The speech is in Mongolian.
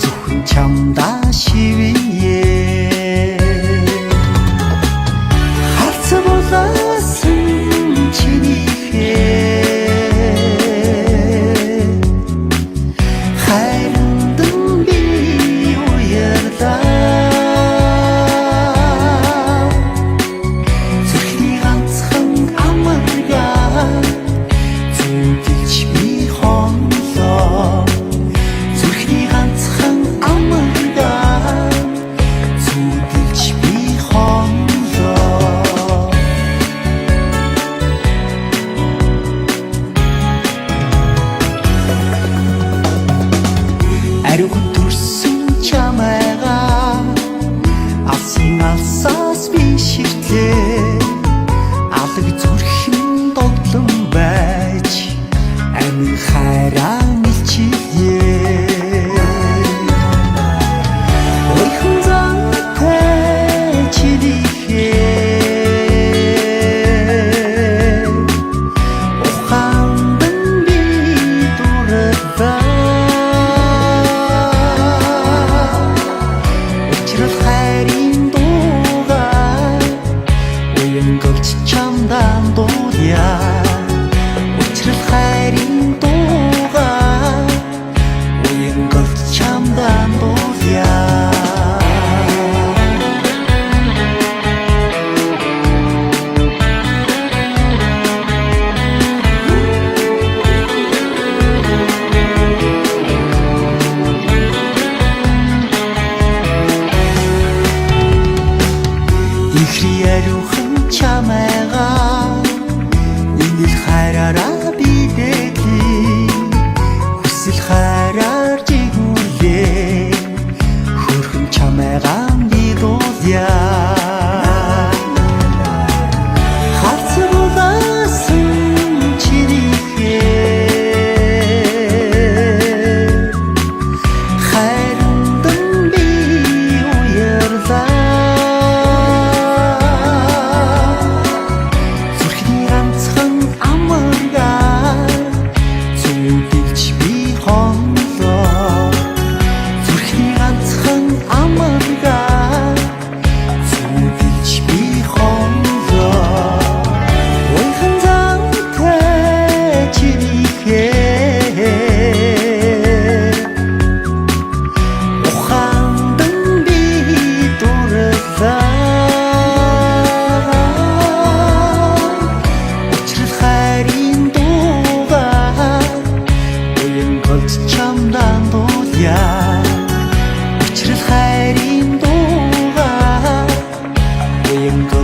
зөвхөн чамдаа шивье харцаа болоосон чинийхээ хайрандан би уярлаа зүрхний ганцхан амаргаа зүгэлж би хонлоо зүрхний ганцхан амаргаа зүгэлж би хонлоо ариун төрсөн чамайгаа алсын алсаас би ширтлээ алг зүрхэн доглон байж амин хайраа илчилээ ойхон зантай чинийхээ ухаандан би дурлаа учрал хайрын дуугаар уянгалж чамдан дуулъя учрал хайрын дуугаар уянгалж чамдан дуулъя ихри ариухан чамайгаа инэл хайраараа бидэглээ хүсэл хайраар жигүүлээ хөрхөн чамайгаа бидуулъя харцаа болоосон чинийхээ хайрандан би уярлаа зүрхний ганцхан амаргаа зүгэлж би хонлоо зүрхний ганцхан амаргаа зүгэлж би хонлоо ойхон зантай чинийхээ ухаандан би дурлаа учрал хайрын дуугаар уянгалж чамдан дуулъя учрал хайрын дуугаар уянгалж